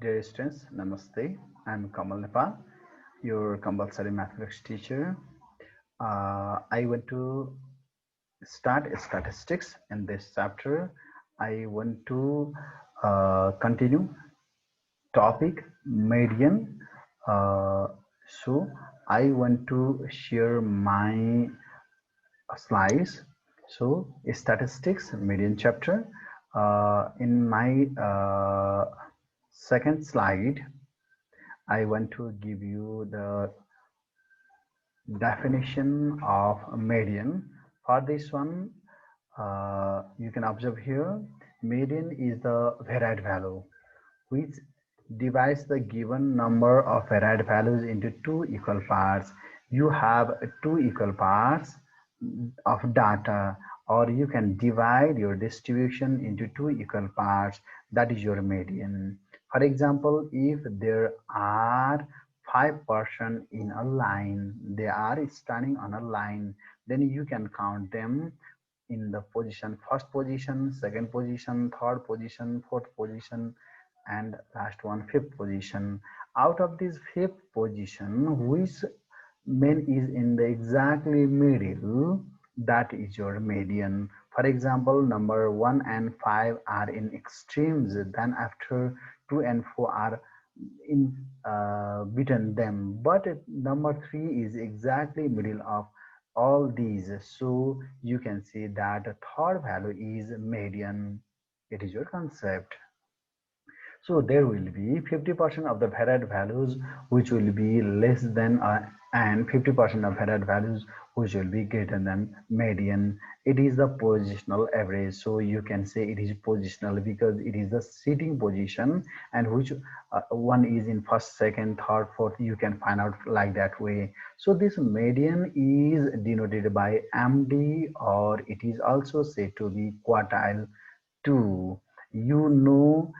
Dear students, Namaste. I'm Kamal Nepal, your compulsory mathematics teacher. I want to start statistics in this chapter. I want to continue topic median. Uh, so I want to share my slides. So statistics median chapter. In my second slide, I want to give you the definition of a median. For this one, you can observe here, median is the varied value which divides the given number of varied values into two equal parts. You have two equal parts of data, or you can divide your distribution into two equal parts. That is your median. For example, if there are 5% in a line, they are standing on a line, then you can count them in the position, first position, second position, third position, fourth position, and last one, fifth position. Out of this fifth position, which man is in the exactly middle, that is your median. For example, number 1 and 5 are in extremes, then after 2 and 4 are in between them, but number 3 is exactly middle of all these. So you can see that the third value is median. It is your concept. So there will be 50% of the varied values which will be less than and 50% of varied values which will be greater than median. It is the positional average. So you can say it is positional because it is the sitting position, and which one is in first, second, third, fourth. You can find out like that way. So this median is denoted by MD, or it is also said to be quartile 2. You know,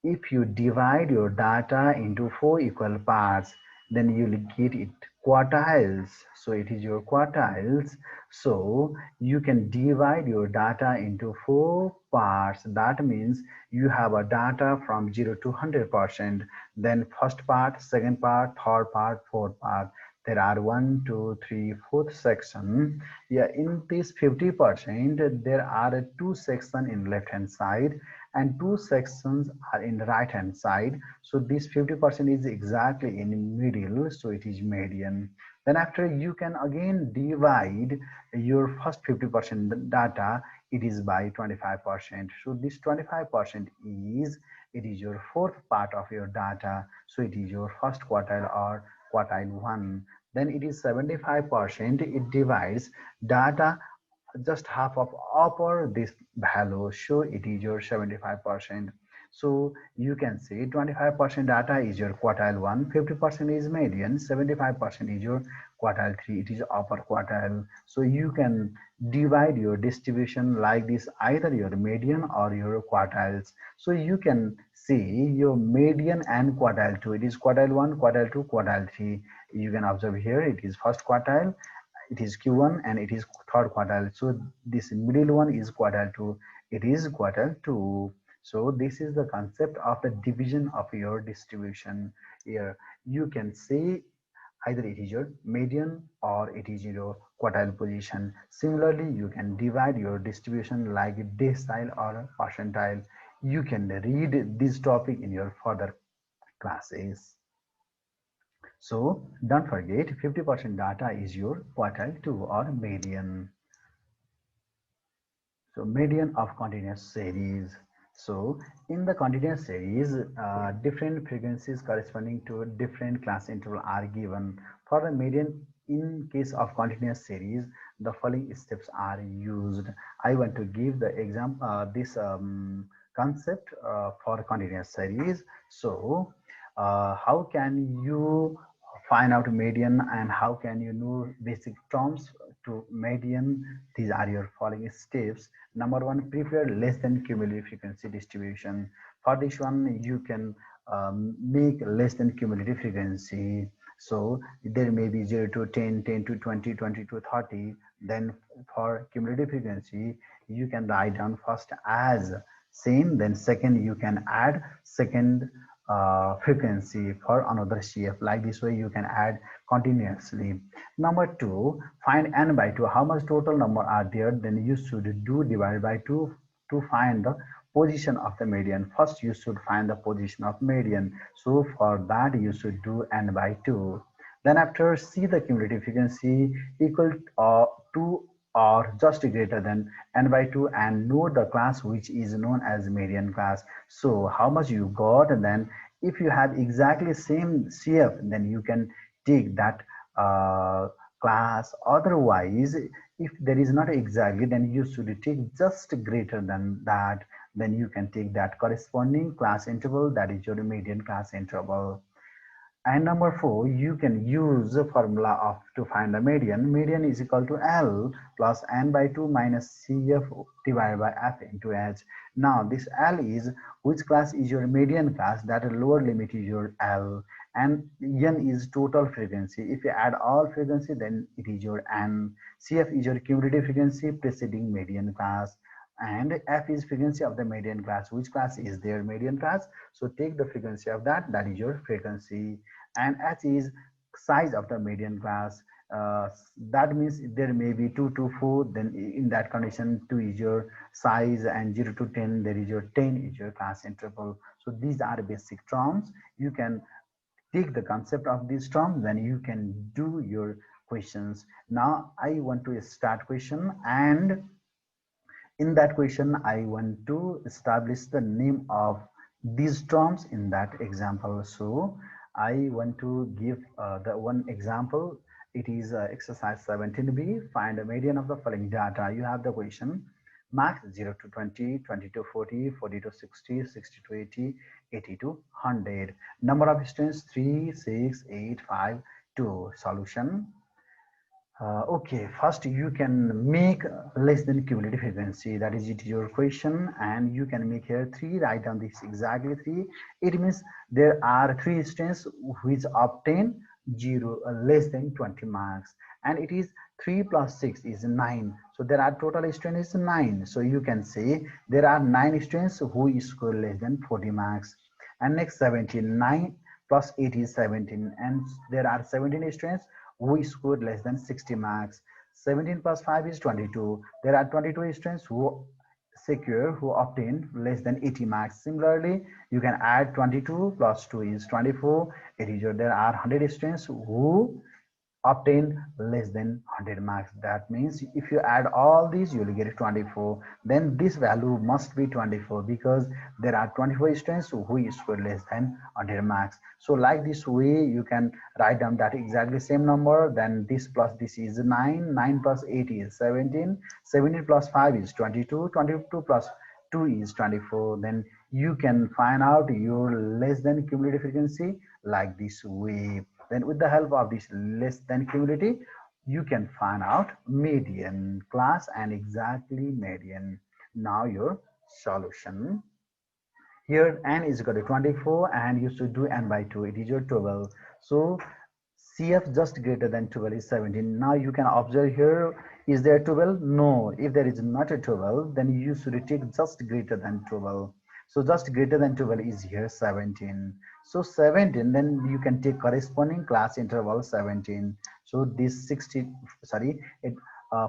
if you divide your data into four equal parts, then you'll get it quartiles. So it is your quartiles. So you can divide your data into four parts. That means you have a data from 0 to 100%. Then first part, second part, third part, fourth part. There are 1, 2, 3, fourth section. Yeah, in this 50%, there are two sections in left hand side and two sections are in the right hand side. So this 50% is exactly in middle, so it is median. Then after, you can again divide your first 50% data, it is by 25%. So this 25% is, it is your fourth part of your data, so it is your first quartile or quartile 1. Then it is 75%, it divides data just half of upper this value, so it is your 75%. So you can say 25% data is your quartile 1, 50% is median, 75% is your quartile 3, it is upper quartile. So you can divide your distribution like this, either your median or your quartiles. So you can see your median and quartile 2, it is quartile 1, quartile 2, quartile 3. You can observe here, it is first quartile, it is Q1, and it is third quartile. So this middle one is quartile 2, it is quartile 2. So this is the concept of the division of your distribution. Here you can say either it is your median or it is your quartile position. Similarly, you can divide your distribution like decile or percentile. You can read this topic in your further classes. So don't forget, 50% data is your quartile 2 or median. So median of continuous series. So in the continuous series, different frequencies corresponding to different class interval are given. For the median in case of continuous series, the following steps are used. I want to give the example, this concept for continuous series. So how can you find out median, and how can you know basic terms to median? These are your following steps. Number one, prepare less than cumulative frequency distribution. For this one, you can make less than cumulative frequency. So there may be 0 to 10, 10 to 20, 20 to 30. Then for cumulative frequency, you can write down first as same, then second you can add second frequency for another CF. Like this way you can add continuously. Number 2, find n by 2. How much total number are there? Then you should do divided by 2 to find the position of the median. First you should find the position of median, so for that you should do n by 2. Then after, see the cumulative frequency equal to or just greater than n by 2 and note the class which is known as median class. So how much you got, and then if you have exactly same CF, then you can take that class. Otherwise, if there is not exactly, then you should take just greater than that. Then you can take that corresponding class interval, that is your median class interval. And number 4, you can use the formula of to find the median. Median is equal to L plus n by 2 minus CF divided by F into H. Now this L is which class is your median class, that lower limit is your L, and N is total frequency. If you add all frequency, then it is your N. CF is your cumulative frequency preceding median class, and F is frequency of the median class. Which class is their median class? So take the frequency of that, that is your frequency. And H is size of the median class. That means there may be 2 to 4, then in that condition 2 is your size, and 0 to 10 there is your 10 is your class interval. So these are basic terms. You can take the concept of these terms, then you can do your questions. Now I want to start question, and in that question I want to establish the name of these terms in that example. So I want to give the one example. It is exercise 17b. Find a median of the following data. You have the question: max 0 to 20, 20 to 40, 40 to 60, 60 to 80, 80 to 100. Number of students 3, 6, 8, 5, 2. Solution. Okay, first you can make less than cumulative frequency, that is it is your question, and you can make here 3, write down this exactly 3. It means there are 3 students which obtain 0 less than 20 marks, and it is 3 plus 6 is 9, so there are total students is 9. So you can say there are 9 students who score less than 40 marks. And next 17, 9 plus 8 is 17, and there are 17 students who scored less than 60 marks. 17 plus 5 is 22. There are 22 students who obtain less than 80 marks. Similarly, you can add 22 plus 2 is 24. There are 100 students who obtain less than 100 marks. That means if you add all these, you will get 24. Then this value must be 24 because there are 24 students who score less than 100 marks. So like this way you can write down that exactly same number. Then this plus this is 9, 9 plus 8 is 17, 17 plus 5 is 22, 22 plus 2 is 24. Then you can find out your less than cumulative frequency like this way. Then with the help of this less than cumulative, you can find out median class and exactly median. Now your solution. Here n is equal to 24 and you should do n by 2. It is your 12. So CF just greater than 12 is 17. Now you can observe here, is there 12? No. If there is not a 12, then you should take just greater than 12. So just greater than 12 is here 17. So 17, then you can take corresponding class interval 17. So this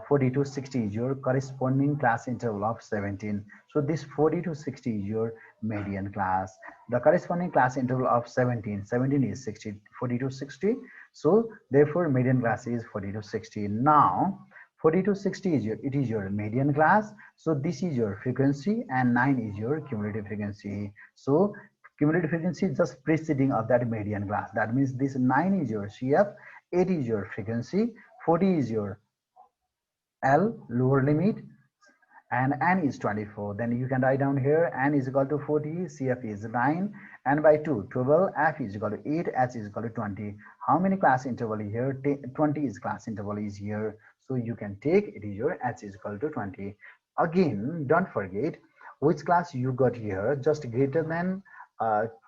40 to 60 is your corresponding class interval of 17. So this 40 to 60 is your median class. The corresponding class interval of 17 is 60, 40 to 60. So therefore median class is 40 to 60. Now 40 to 60 is your median class. So this is your frequency and 9 is your cumulative frequency. So cumulative frequency is just preceding of that median class. That means this 9 is your CF, 8 is your frequency, 40 is your L, lower limit, and n is 24. Then you can write down here n is equal to 40, CF is 9, n by 2 12, F is equal to 8, H is equal to 20. How many class interval here? 20 is class interval is here. So you can take it is your H is equal to 20. Again, don't forget which class you got here. Just greater than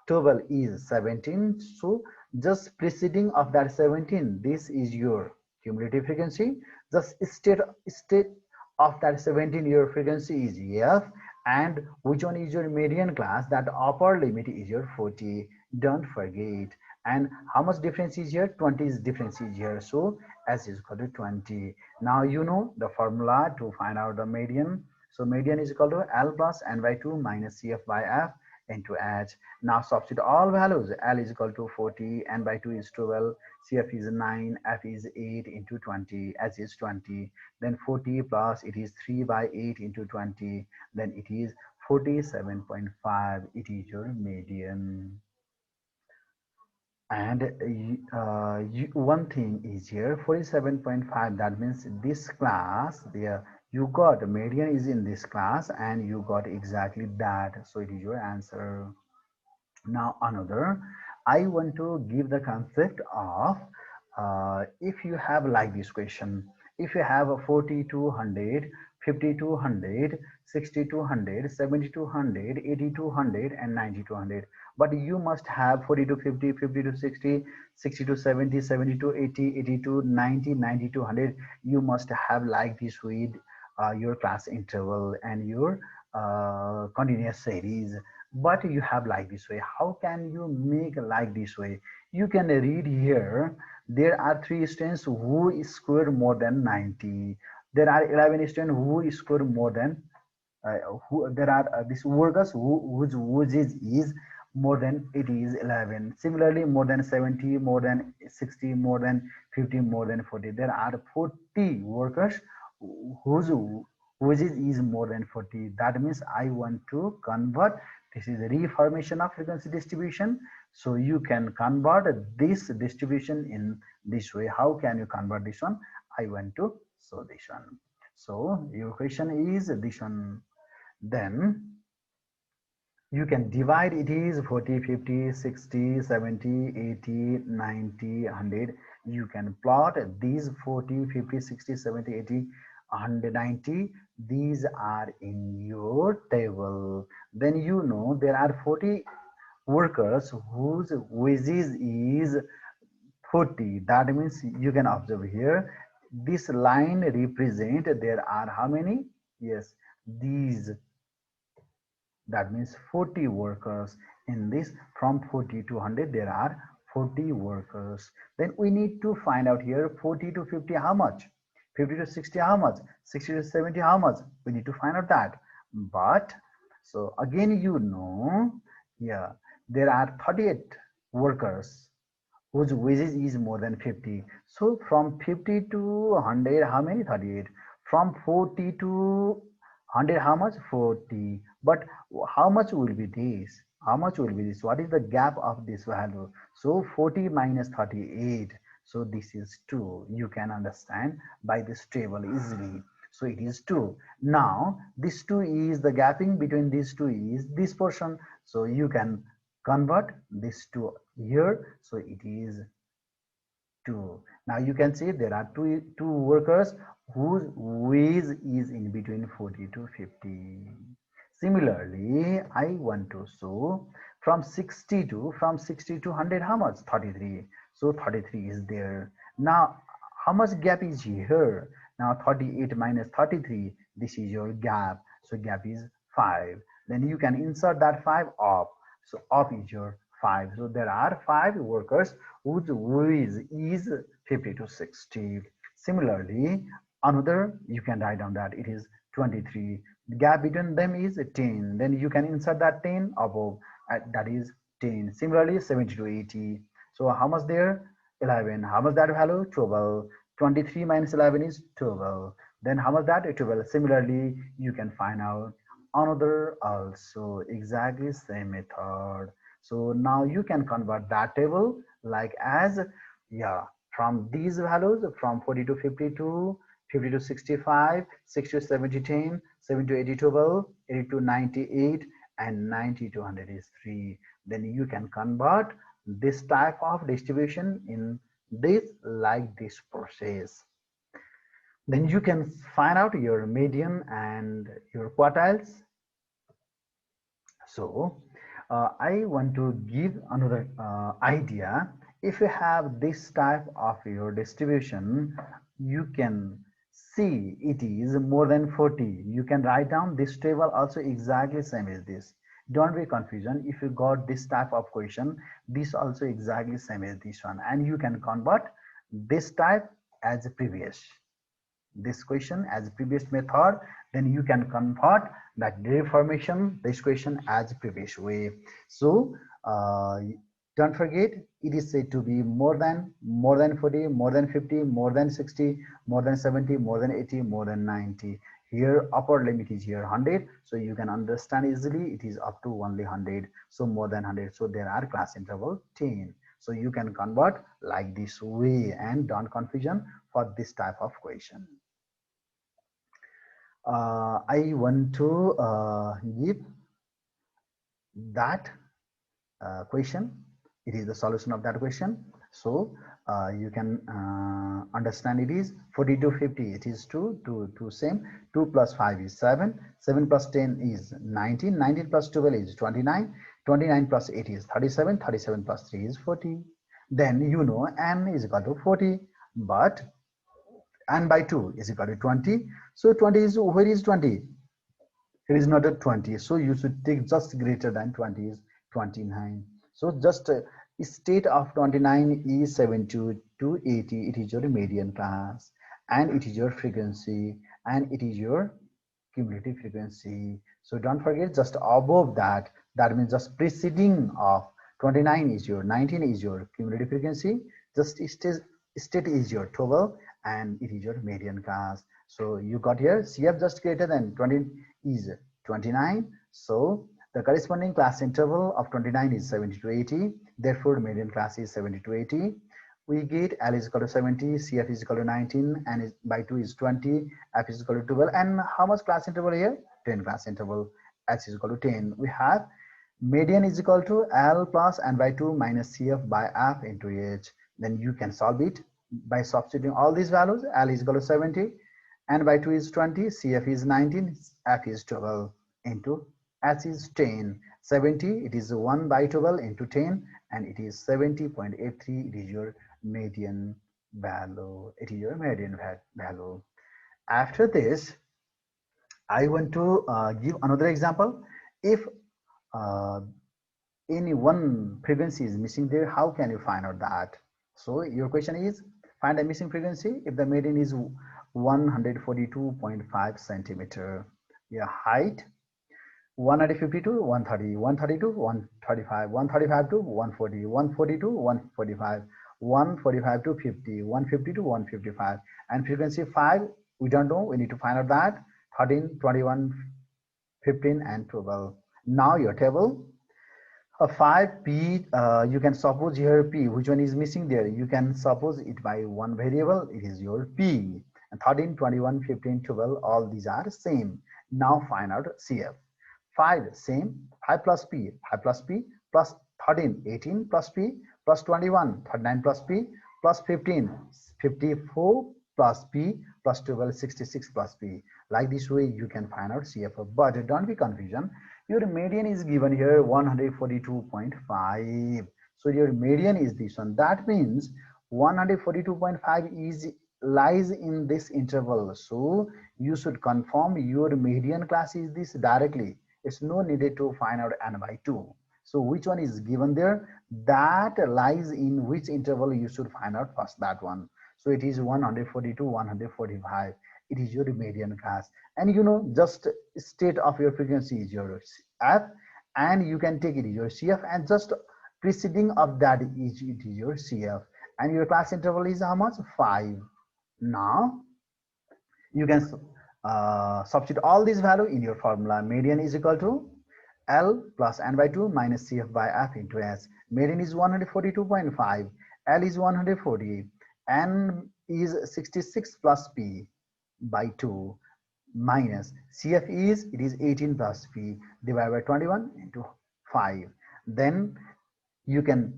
12 is 17. So just preceding of that 17, this is your cumulative frequency. Just state of that 17 your frequency is F, And which one is your median class? That upper limit is your 40. Don't forget. And how much difference is here? 20 is difference is here. So S is equal to 20. Now you know the formula to find out the median. So median is equal to L plus N by 2 minus CF by F into H. Now substitute all values. L is equal to 40, N by 2 is 12, CF is 9, F is 8 into 20, H is 20. Then 40 plus it is 3 by 8 into 20. Then it is 47.5. It is your median. And one thing is here 47.5, that means this class there you got median is in this class and you got exactly that, so it is your answer. Now another, I want to give the concept of if you have like this question, if you have a 4200, 5200, 6200, 7200, 8200 and 9200, but you must have 40 to 50, 50 to 60, 60 to 70, 70 to 80, 80 to 90, 90 to 100. You must have like this with your class interval and your continuous series, but you have like this way. How can you make like this way? You can read here, there are 3 students who score more than 90. There are 11 students who score more than there are these workers whose wages is more than it is 11. Similarly, more than 70, more than 60, more than 50, more than 40. There are 40 workers whose wages is more than 40. That means I want to convert. This is a reformation of frequency distribution. So you can convert this distribution in this way. How can you convert this one? I want to show this one. So your question is this one. Then you can divide it is 40, 50, 60, 70, 80, 90, 100. You can plot these 40, 50, 60, 70, 80, 190. These are in your table. Then you know there are 40 workers whose wages is 40. That means you can observe here, this line represent there are how many? Yes, these, that means 40 workers in this. From 40 to 100 there are 40 workers. Then we need to find out here 40 to 50 how much, 50 to 60 how much, 60 to 70 how much. We need to find out that. But so again you know, yeah, there are 38 workers whose wages is more than 50. So from 50 to 100, how many? 38. From 40 to 100, how much? 40. But how much will be this? How much will be this? What is the gap of this value? So 40 minus 38. So this is 2. You can understand by this table easily. So it is 2. Now this 2 is the gapping between these two is this portion. So you can convert this to here. So it is 2. Now you can see there are two workers whose wage is in between 40 to 50. Similarly, I want to show from 60 to 100 how much? 33. So 33 is there. Now how much gap is here? Now 38 minus 33, this is your gap. So gap is 5. Then you can insert that 5 up. So up is your 5. So there are 5 workers whose wage is 50 to 60. Similarly, another you can write down that it is 23. The gap between them is 10. Then you can insert that 10 above, that is 10. Similarly, 70 to 80. So how much there? 11. How much that value? 12. 23 minus 11 is 12. Then how much that? 12. Similarly, you can find out another also exactly same method. So now you can convert that table like as, yeah, from these values from 40 to 52, 50 to 65, 60 to 70, 10, 70 to 80, 12, 80 to 98, and 90 to 100 is 3. Then you can convert this type of distribution in this like this process. Then you can find out your median and your quartiles. So I want to give another idea. If you have this type of your distribution, you can See, it is more than 40. You can write down this table also exactly same as this. Don't be confusion. If you got this type of question, this also exactly same as this one. And you can convert this type as previous. This question as previous method, then you can convert that reformation this question as previous way. So don't forget, it is said to be more than 40, more than 50, more than 60, more than 70, more than 80, more than 90. Here upper limit is here 100, so you can understand easily it is up to only 100, so more than 100, so there are class interval 10. So you can convert like this way, and don't confusion for this type of question. I want to give that question. It is the solution of that question. So you can understand it is 40 to 50. It is 2 same. 2 plus 5 is 7. 7 plus 10 is 19. 19 plus 12 is 29. 29 plus 8 is 37. 37 plus 3 is 40. Then you know n is equal to 40. But n by 2 is equal to 20. So 20 is, where is 20? It is not a 20, so you should take just greater than 20 is 29. So just state of 29 is 70 to 80. It is your median class, and it is your frequency, and it is your cumulative frequency. So don't forget, just above that, that means just preceding of 29 is your 19 is your cumulative frequency, just state is your total, and it is your median class. So you got here CF just greater than 20 is 29. So the corresponding class interval of 29 is 70 to 80. Therefore, median class is 70 to 80. We get L is equal to 70, CF is equal to 19, and is by 2 is 20, F is equal to 12. And how much class interval here? 10 class interval. H is equal to 10. We have median is equal to L plus N by 2 minus CF by F into H. Then you can solve it by substituting all these values. L is equal to 70, N by 2 is 20, CF is 19, F is 12 into H is 10. 70, it is 1 by 12 into 10, and it is 70.83. It is your median value. It is your median value. After this, I want to give another example. If uh, any one frequency is missing there, how can you find out that? So your question is, find a missing frequency if the median is 142.5 centimeter. Your height 150 to 130, 130 to 135, 135 to 140, 140 to 145, 145 to 50, 150 to 155, and frequency 5, we don't know, we need to find out that 13, 21, 15, and 12. Now your table, a 5p, you can suppose here p, which one is missing there? You can suppose it by one variable, it is your p. And 13, 21, 15, 12, all these are same. Now find out CF. 5 same, 5 plus p, 5 plus p, plus 13, 18 plus p, plus 21, 39 plus p, plus 15, 54 plus p, plus 12, 66 plus p. Like this way you can find out CF. But don't be confusion. Your median is given here 142.5. So your median is this one. That means 142.5 is lies in this interval. So you should confirm your median class is this directly. It's no needed to find out n by 2. So which one is given there? That lies in which interval you should find out first, that one. So it is 142, 145. It is your median class. And you know, just state of your frequency is your F, and you can take it your CF, and just preceding of that is it is your CF. And your class interval is how much? 5. Now you can substitute all these value in your formula. Median is equal to L plus N by 2 minus CF by F into S. Median is 142.5. L is 140. N is 66 plus P by 2 minus CF is, it is 18 plus P divided by 21 into 5. Then you can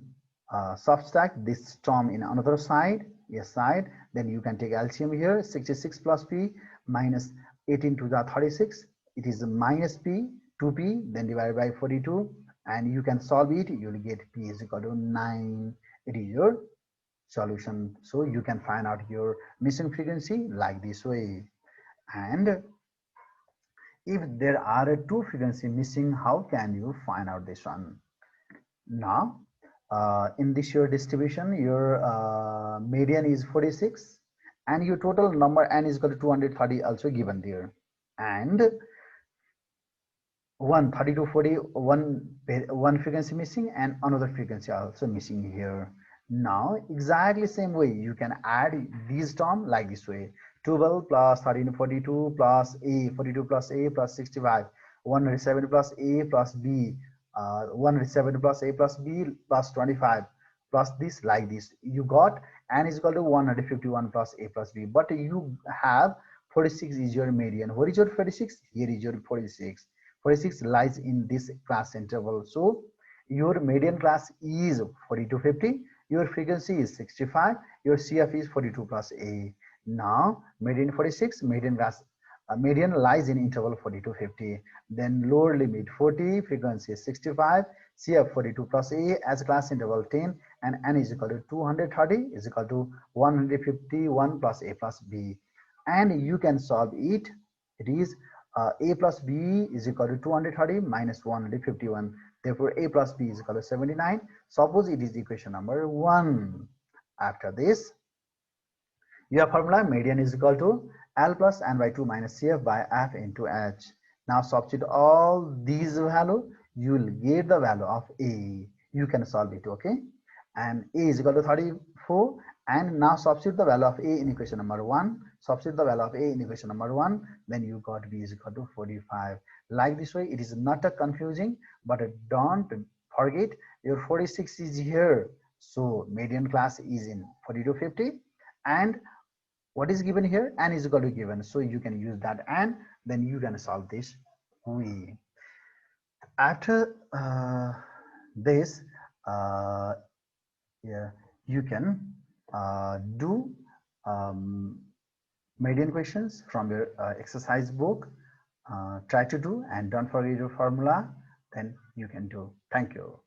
subtract this term in another side, yes side. Then you can take LCM here. 66 plus P minus 18 to the 36. It is minus P, 2P, then divided by 42. And you can solve it. You will get P is equal to 9. It is your solution. So you can find out your missing frequency like this way. And if there are two frequency missing, how can you find out this one? Now, in this your distribution, your median is 46 and your total number n is equal to 230 also given there. And one 30 to 40, one frequency missing and another frequency also missing here. Now exactly same way you can add these term like this way: 12 plus 13 42 plus a 42 plus a plus 65, 107 plus a plus b, 107 plus a plus b plus 25 plus this, like this you got n is equal to 151 plus a plus b. But you have 46 is your median. What is your 46? Here is your 46. 46 lies in this class interval. So your median class is 40 to 50, your frequency is 65, your CF is 42 plus A. Now median 46, median class median lies in interval 40 to 50. Then lower limit 40, frequency is 65, CF 42 plus A as class interval 10, and n is equal to 230 is equal to 151 plus A plus B. And you can solve it. It is a plus b is equal to 230 minus 151. Therefore, a plus b is equal to 79. Suppose it is equation number 1. After this, your formula median is equal to L plus n by 2 minus CF by F into H. Now substitute all these value, you will get the value of A. You can solve it, okay? And A is equal to 34. And now substitute the value of A in equation number 1. Substitute the value of A in equation number 1. Then you got B is equal to 45. Like this way, it is not a confusing, but don't forget your 46 is here. So median class is in 40 to 50. And what is given here? N is equal to given. So you can use that and then you can solve this way. After this, yeah, you can do median questions from your exercise book. Try to do and don't forget your formula. Then you can do. Thank you.